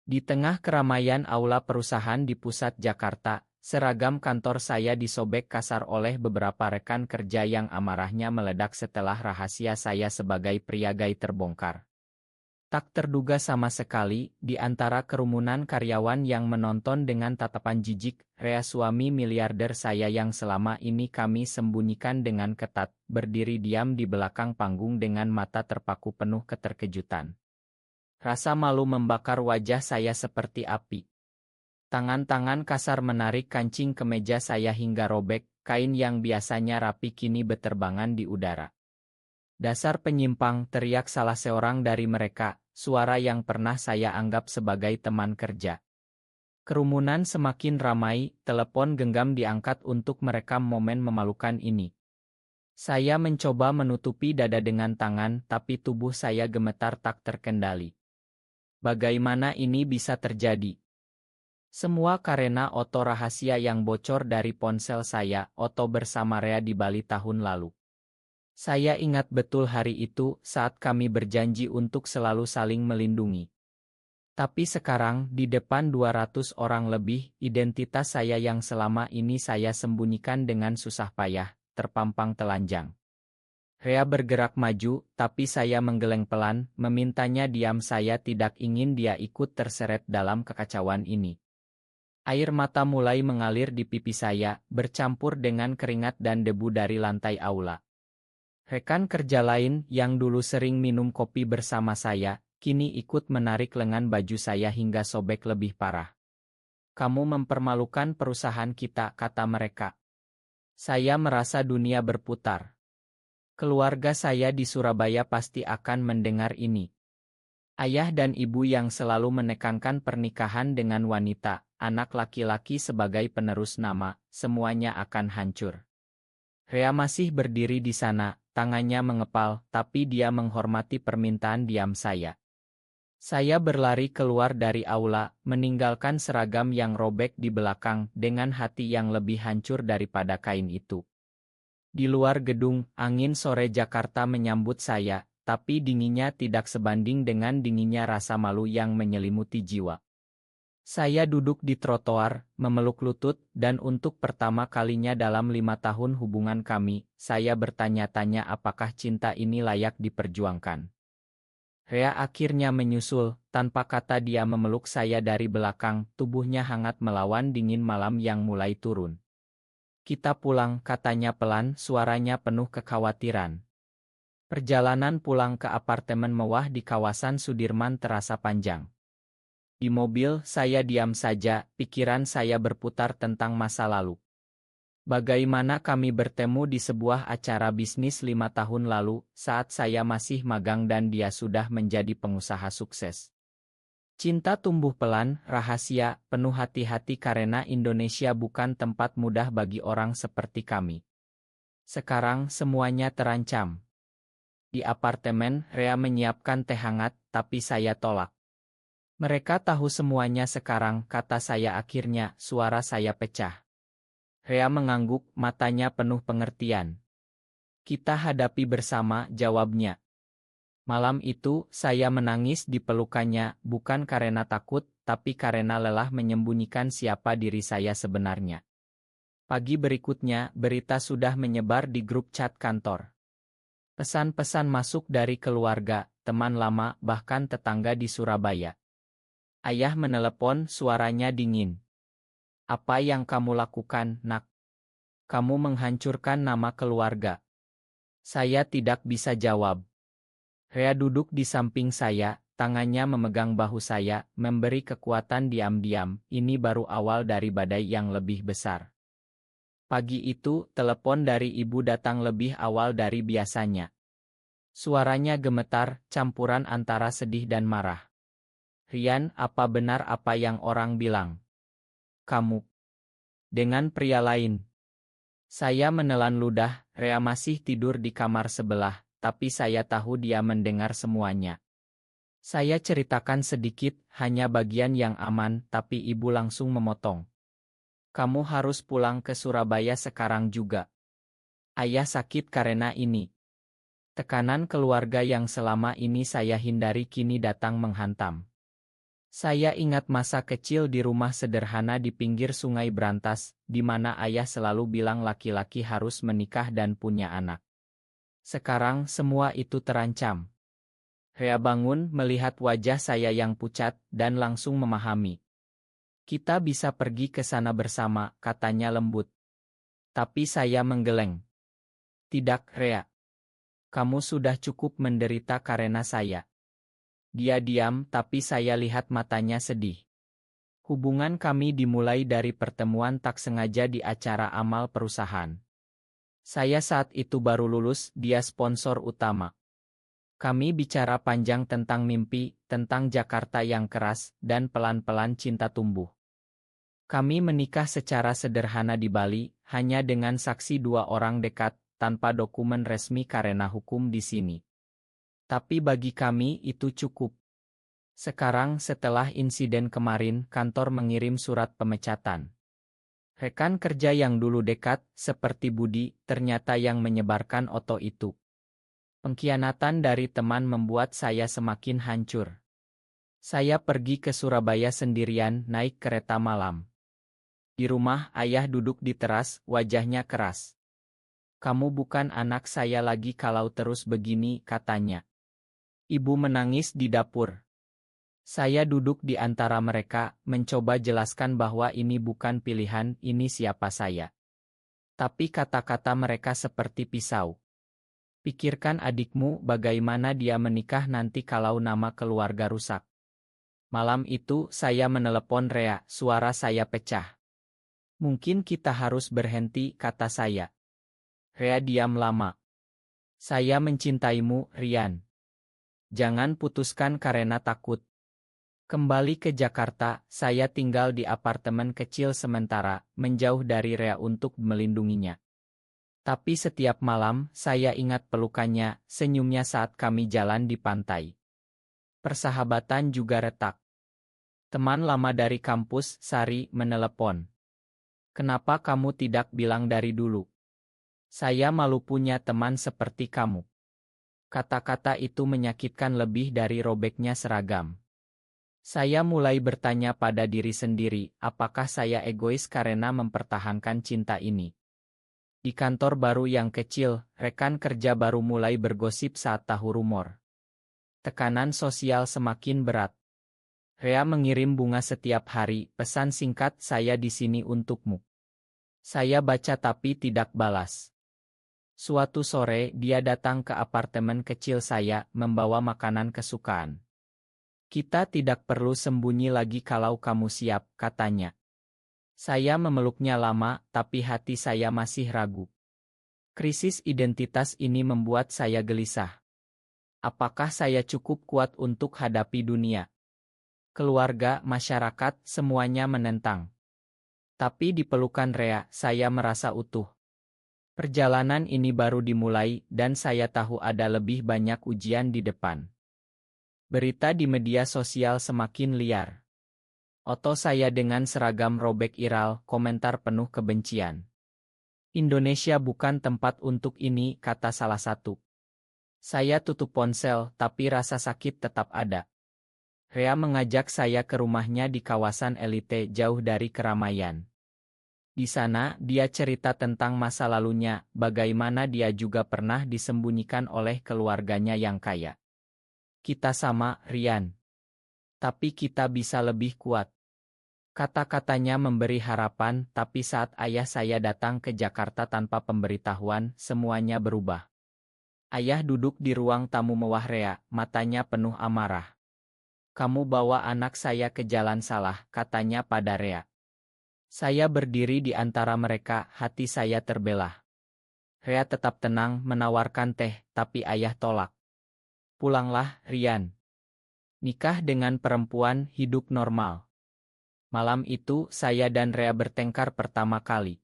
Di tengah keramaian aula perusahaan di pusat Jakarta, seragam kantor saya disobek kasar oleh beberapa rekan kerja yang amarahnya meledak setelah rahasia saya sebagai pria gay terbongkar. Tak terduga sama sekali, di antara kerumunan karyawan yang menonton dengan tatapan jijik, Rea suami miliarder saya yang selama ini kami sembunyikan dengan ketat, berdiri diam di belakang panggung dengan mata terpaku penuh keterkejutan. Rasa malu membakar wajah saya seperti api. Tangan-tangan kasar menarik kancing kemeja saya hingga robek, kain yang biasanya rapi kini beterbangan di udara. "Dasar penyimpang," teriak salah seorang dari mereka, suara yang pernah saya anggap sebagai teman kerja. Kerumunan semakin ramai, telepon genggam diangkat untuk merekam momen memalukan ini. Saya mencoba menutupi dada dengan tangan, tapi tubuh saya gemetar tak terkendali. Bagaimana ini bisa terjadi? Semua karena oto rahasia yang bocor dari ponsel saya, oto bersama Rea di Bali tahun lalu. Saya ingat betul hari itu saat kami berjanji untuk selalu saling melindungi. Tapi sekarang, di depan 200 orang lebih, identitas saya yang selama ini saya sembunyikan dengan susah payah, terpampang telanjang. Rea bergerak maju, tapi saya menggeleng pelan, memintanya diam. Saya tidak ingin dia ikut terseret dalam kekacauan ini. Air mata mulai mengalir di pipi saya, bercampur dengan keringat dan debu dari lantai aula. Rekan kerja lain yang dulu sering minum kopi bersama saya, kini ikut menarik lengan baju saya hingga sobek lebih parah. "Kamu mempermalukan perusahaan kita," kata mereka. Saya merasa dunia berputar. Keluarga saya di Surabaya pasti akan mendengar ini. Ayah dan ibu yang selalu menekankan pernikahan dengan wanita, anak laki-laki sebagai penerus nama, semuanya akan hancur. Rea masih berdiri di sana, tangannya mengepal, tapi dia menghormati permintaan diam saya. Saya berlari keluar dari aula, meninggalkan seragam yang robek di belakang, dengan hati yang lebih hancur daripada kain itu. Di luar gedung, angin sore Jakarta menyambut saya, tapi dinginnya tidak sebanding dengan dinginnya rasa malu yang menyelimuti jiwa. Saya duduk di trotoar, memeluk lutut, dan untuk pertama kalinya dalam 5 tahun hubungan kami, saya bertanya-tanya apakah cinta ini layak diperjuangkan. Rea akhirnya menyusul, tanpa kata dia memeluk saya dari belakang, tubuhnya hangat melawan dingin malam yang mulai turun. "Kita pulang," katanya pelan, suaranya penuh kekhawatiran. Perjalanan pulang ke apartemen mewah di kawasan Sudirman terasa panjang. Di mobil, saya diam saja, pikiran saya berputar tentang masa lalu. Bagaimana kami bertemu di sebuah acara bisnis 5 tahun lalu, saat saya masih magang dan dia sudah menjadi pengusaha sukses. Cinta tumbuh pelan, rahasia, penuh hati-hati karena Indonesia bukan tempat mudah bagi orang seperti kami. Sekarang semuanya terancam. Di apartemen, Rea menyiapkan teh hangat, tapi saya tolak. "Mereka tahu semuanya sekarang," kata saya akhirnya, suara saya pecah. Rea mengangguk, matanya penuh pengertian. "Kita hadapi bersama," jawabnya. Malam itu, saya menangis di pelukannya, bukan karena takut, tapi karena lelah menyembunyikan siapa diri saya sebenarnya. Pagi berikutnya, berita sudah menyebar di grup chat kantor. Pesan-pesan masuk dari keluarga, teman lama, bahkan tetangga di Surabaya. Ayah menelepon, suaranya dingin. "Apa yang kamu lakukan, Nak? Kamu menghancurkan nama keluarga." Saya tidak bisa jawab. Rea duduk di samping saya, tangannya memegang bahu saya, memberi kekuatan diam-diam. Ini baru awal dari badai yang lebih besar. Pagi itu, telepon dari ibu datang lebih awal dari biasanya. Suaranya gemetar, campuran antara sedih dan marah. "Rian, apa benar apa yang orang bilang? Kamu dengan pria lain?" Saya menelan ludah. Rea masih tidur di kamar sebelah, tapi saya tahu dia mendengar semuanya. Saya ceritakan sedikit, hanya bagian yang aman, tapi ibu langsung memotong. "Kamu harus pulang ke Surabaya sekarang juga. Ayah sakit karena ini." Tekanan keluarga yang selama ini saya hindari kini datang menghantam. Saya ingat masa kecil di rumah sederhana di pinggir Sungai Brantas, di mana ayah selalu bilang laki-laki harus menikah dan punya anak. Sekarang semua itu terancam. Rea bangun melihat wajah saya yang pucat dan langsung memahami. Kita bisa pergi ke sana bersama, katanya lembut. Tapi saya menggeleng. Tidak, Rea. Kamu sudah cukup menderita karena saya. Dia diam, tapi saya lihat matanya sedih. Hubungan kami dimulai dari pertemuan tak sengaja di acara amal perusahaan. Saya saat itu baru lulus, dia sponsor utama. Kami bicara panjang tentang mimpi, tentang Jakarta yang keras, dan pelan-pelan cinta tumbuh. Kami menikah secara sederhana di Bali, hanya dengan saksi 2 orang dekat, tanpa dokumen resmi karena hukum di sini. Tapi bagi kami itu cukup. Sekarang setelah insiden kemarin, kantor mengirim surat pemecatan. Rekan kerja yang dulu dekat, seperti Budi, ternyata yang menyebarkan oto itu. Pengkhianatan dari teman membuat saya semakin hancur. Saya pergi ke Surabaya sendirian naik kereta malam. Di rumah, ayah duduk di teras, wajahnya keras. Kamu bukan anak saya lagi kalau terus begini, katanya. Ibu menangis di dapur. Saya duduk di antara mereka, mencoba jelaskan bahwa ini bukan pilihan, ini siapa saya. Tapi kata-kata mereka seperti pisau. Pikirkan adikmu, bagaimana dia menikah nanti kalau nama keluarga rusak. Malam itu, saya menelepon Rea, suara saya pecah. Mungkin kita harus berhenti, kata saya. Rea diam lama. Saya mencintaimu, Rian. Jangan putuskan karena takut. Kembali ke Jakarta, saya tinggal di apartemen kecil sementara, menjauh dari Rea untuk melindunginya. Tapi setiap malam, saya ingat pelukannya, senyumnya saat kami jalan di pantai. Persahabatan juga retak. Teman lama dari kampus, Sari, menelepon. Kenapa kamu tidak bilang dari dulu? Saya malu punya teman seperti kamu. Kata-kata itu menyakitkan lebih dari robeknya seragam. Saya mulai bertanya pada diri sendiri, apakah saya egois karena mempertahankan cinta ini? Di kantor baru yang kecil, rekan kerja baru mulai bergosip saat tahu rumor. Tekanan sosial semakin berat. Rea mengirim bunga setiap hari, pesan singkat, saya di sini untukmu. Saya baca tapi tidak balas. Suatu sore, dia datang ke apartemen kecil saya, membawa makanan kesukaan. Kita tidak perlu sembunyi lagi kalau kamu siap, katanya. Saya memeluknya lama, tapi hati saya masih ragu. Krisis identitas ini membuat saya gelisah. Apakah saya cukup kuat untuk hadapi dunia? Keluarga, masyarakat, semuanya menentang. Tapi di pelukan Rea, saya merasa utuh. Perjalanan ini baru dimulai, dan saya tahu ada lebih banyak ujian di depan. Berita di media sosial semakin liar. Foto saya dengan seragam robek viral, komentar penuh kebencian. Indonesia bukan tempat untuk ini, kata salah satu. Saya tutup ponsel, tapi rasa sakit tetap ada. Rea mengajak saya ke rumahnya di kawasan elite jauh dari keramaian. Di sana, dia cerita tentang masa lalunya, bagaimana dia juga pernah disembunyikan oleh keluarganya yang kaya. Kita sama, Rian. Tapi kita bisa lebih kuat. Kata-katanya memberi harapan, tapi saat ayah saya datang ke Jakarta tanpa pemberitahuan, semuanya berubah. Ayah duduk di ruang tamu mewah Rea, matanya penuh amarah. Kamu bawa anak saya ke jalan salah, katanya pada Rea. Saya berdiri di antara mereka, hati saya terbelah. Rea tetap tenang menawarkan teh, tapi ayah tolak. Pulanglah, Rian. Nikah dengan perempuan, hidup normal. Malam itu, saya dan Rea bertengkar pertama kali.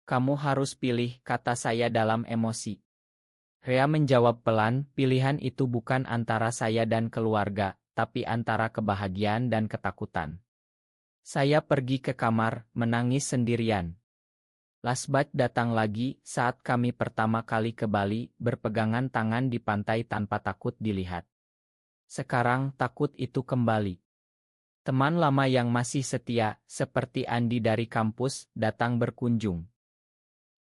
Kamu harus pilih, kata saya dalam emosi. Rea menjawab pelan, pilihan itu bukan antara saya dan keluarga, tapi antara kebahagiaan dan ketakutan. Saya pergi ke kamar, menangis sendirian. Lasbat datang lagi saat kami pertama kali ke Bali, berpegangan tangan di pantai tanpa takut dilihat. Sekarang takut itu kembali. Teman lama yang masih setia, seperti Andi dari kampus, datang berkunjung.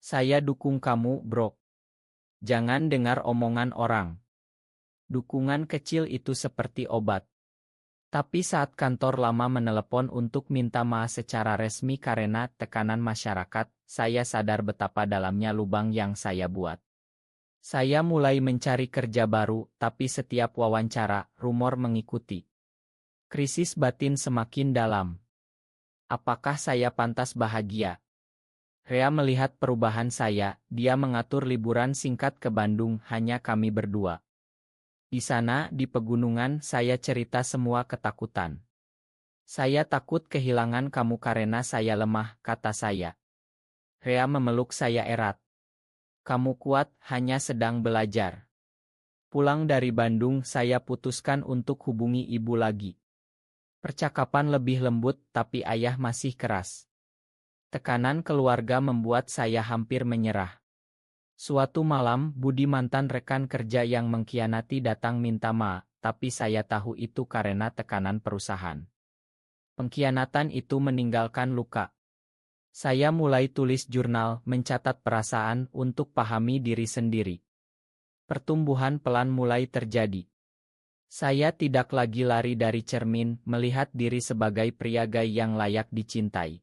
Saya dukung kamu, bro. Jangan dengar omongan orang. Dukungan kecil itu seperti obat. Tapi saat kantor lama menelepon untuk minta maaf secara resmi karena tekanan masyarakat, saya sadar betapa dalamnya lubang yang saya buat. Saya mulai mencari kerja baru, tapi setiap wawancara, rumor mengikuti. Krisis batin semakin dalam. Apakah saya pantas bahagia? Rea melihat perubahan saya, dia mengatur liburan singkat ke Bandung, hanya kami berdua. Di sana, di pegunungan, saya cerita semua ketakutan. Saya takut kehilangan kamu karena saya lemah, kata saya. Rea memeluk saya erat. Kamu kuat, hanya sedang belajar. Pulang dari Bandung, saya putuskan untuk hubungi ibu lagi. Percakapan lebih lembut, tapi ayah masih keras. Tekanan keluarga membuat saya hampir menyerah. Suatu malam, Budi mantan rekan kerja yang mengkhianati datang minta maaf, tapi saya tahu itu karena tekanan perusahaan. Pengkhianatan itu meninggalkan luka. Saya mulai tulis jurnal, mencatat perasaan untuk pahami diri sendiri. Pertumbuhan pelan mulai terjadi. Saya tidak lagi lari dari cermin, melihat diri sebagai pria gay yang layak dicintai.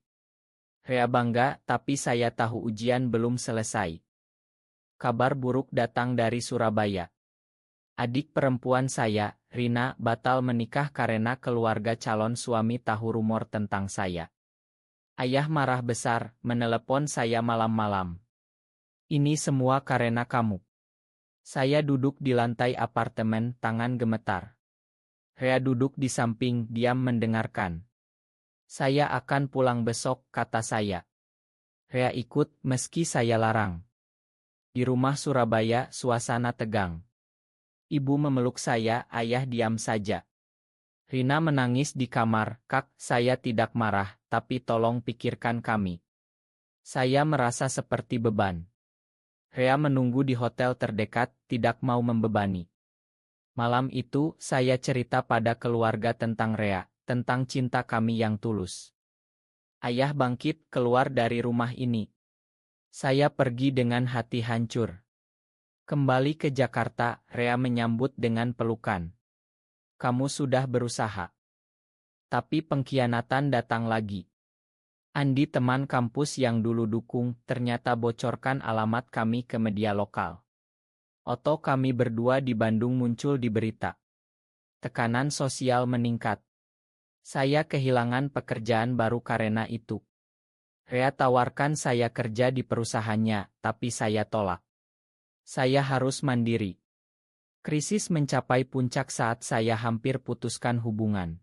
Rea bangga, tapi saya tahu ujian belum selesai. Kabar buruk datang dari Surabaya. Adik perempuan saya, Rina, batal menikah karena keluarga calon suami tahu rumor tentang saya. Ayah marah besar, menelepon saya malam-malam. Ini semua karena kamu. Saya duduk di lantai apartemen, tangan gemetar. Rea duduk di samping, diam mendengarkan. Saya akan pulang besok, kata saya. Rea ikut, meski saya larang. Di rumah Surabaya, suasana tegang. Ibu memeluk saya, ayah diam saja. Rina menangis di kamar, Kak, saya tidak marah, tapi tolong pikirkan kami. Saya merasa seperti beban. Rea menunggu di hotel terdekat, tidak mau membebani. Malam itu, saya cerita pada keluarga tentang Rea, tentang cinta kami yang tulus. Ayah bangkit keluar dari rumah ini. Saya pergi dengan hati hancur. Kembali ke Jakarta, Rea menyambut dengan pelukan. Kamu sudah berusaha. Tapi pengkhianatan datang lagi. Andi teman kampus yang dulu dukung, ternyata bocorkan alamat kami ke media lokal. Oto kami berdua di Bandung muncul di berita. Tekanan sosial meningkat. Saya kehilangan pekerjaan baru karena itu. Rea tawarkan saya kerja di perusahaannya, tapi saya tolak. Saya harus mandiri. Krisis mencapai puncak saat saya hampir putuskan hubungan.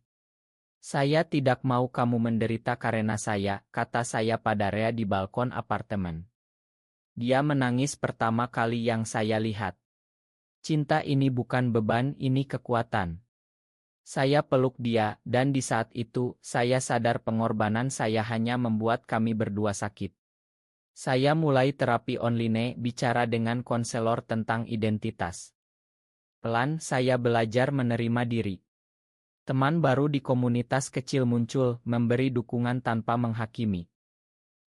Saya tidak mau kamu menderita karena saya, kata saya pada Rea di balkon apartemen. Dia menangis pertama kali yang saya lihat. Cinta ini bukan beban, ini kekuatan. Saya peluk dia, dan di saat itu, saya sadar pengorbanan saya hanya membuat kami berdua sakit. Saya mulai terapi online, bicara dengan konselor tentang identitas. Pelan, saya belajar menerima diri. Teman baru di komunitas kecil muncul, memberi dukungan tanpa menghakimi.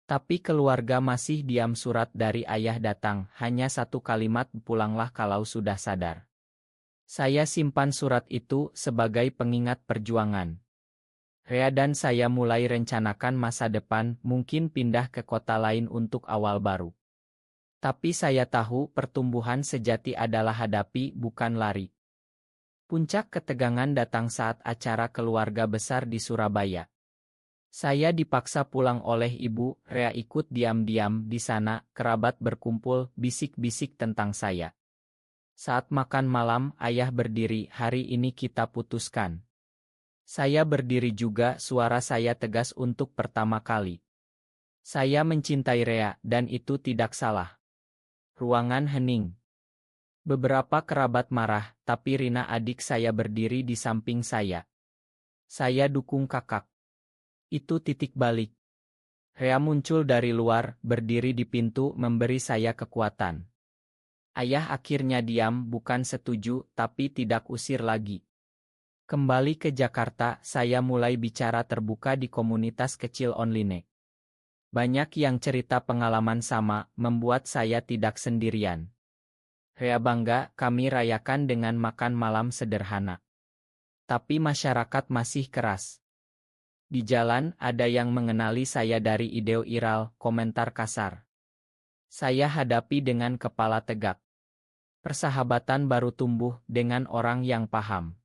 Tapi keluarga masih diam. Surat dari ayah datang, hanya satu kalimat, pulanglah kalau sudah sadar. Saya simpan surat itu sebagai pengingat perjuangan. Rea dan saya mulai rencanakan masa depan, mungkin pindah ke kota lain untuk awal baru. Tapi saya tahu pertumbuhan sejati adalah hadapi, bukan lari. Puncak ketegangan datang saat acara keluarga besar di Surabaya. Saya dipaksa pulang oleh ibu, Rea ikut diam-diam di sana, kerabat berkumpul, bisik-bisik tentang saya. Saat makan malam, ayah berdiri, hari ini kita putuskan. Saya berdiri juga, suara saya tegas untuk pertama kali. Saya mencintai Rea, dan itu tidak salah. Ruangan hening. Beberapa kerabat marah, tapi Rina adik saya berdiri di samping saya. Saya dukung kakak. Itu titik balik. Rea muncul dari luar, berdiri di pintu, memberi saya kekuatan. Ayah akhirnya diam, bukan setuju, tapi tidak usir lagi. Kembali ke Jakarta, saya mulai bicara terbuka di komunitas kecil online. Banyak yang cerita pengalaman sama, membuat saya tidak sendirian. Rea bangga, kami rayakan dengan makan malam sederhana. Tapi masyarakat masih keras. Di jalan, ada yang mengenali saya dari ide viral, komentar kasar. Saya hadapi dengan kepala tegak. Persahabatan baru tumbuh dengan orang yang paham.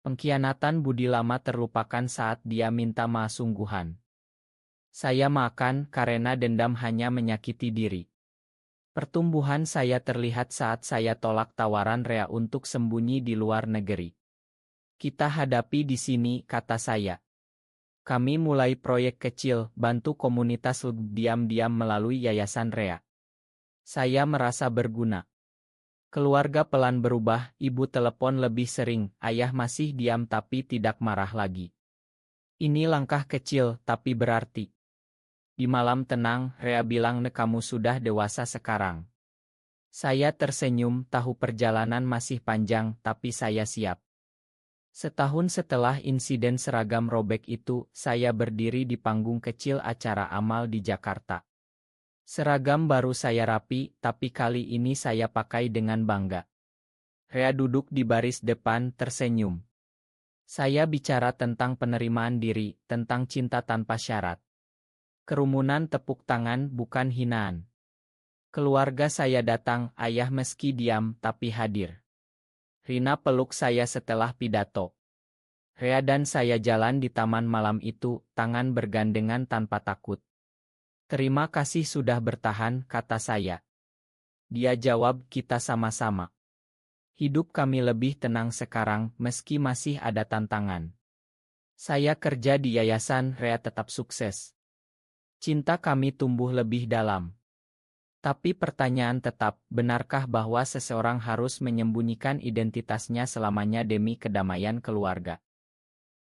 Pengkhianatan budi lama terlupakan saat dia minta maaf sungguhan. Saya makan karena dendam hanya menyakiti diri. Pertumbuhan saya terlihat saat saya tolak tawaran Rea untuk sembunyi di luar negeri. Kita hadapi di sini, kata saya. Kami mulai proyek kecil, bantu komunitas diam-diam melalui Yayasan Rea. Saya merasa berguna. Keluarga pelan berubah, ibu telepon lebih sering, ayah masih diam tapi tidak marah lagi. Ini langkah kecil, tapi berarti. Di malam tenang, Rea bilang kamu sudah dewasa sekarang. Saya tersenyum, tahu perjalanan masih panjang, tapi saya siap. Setahun setelah insiden seragam robek itu, saya berdiri di panggung kecil acara amal di Jakarta. Seragam baru saya rapi, tapi kali ini saya pakai dengan bangga. Rea duduk di baris depan, tersenyum. Saya bicara tentang penerimaan diri, tentang cinta tanpa syarat. Kerumunan tepuk tangan bukan hinaan. Keluarga saya datang, ayah meski diam tapi hadir. Rina peluk saya setelah pidato. Rea dan saya jalan di taman malam itu, tangan bergandengan tanpa takut. Terima kasih sudah bertahan, kata saya. Dia jawab, kita sama-sama. Hidup kami lebih tenang sekarang, meski masih ada tantangan. Saya kerja di yayasan, Rea tetap sukses. Cinta kami tumbuh lebih dalam. Tapi pertanyaan tetap, benarkah bahwa seseorang harus menyembunyikan identitasnya selamanya demi kedamaian keluarga?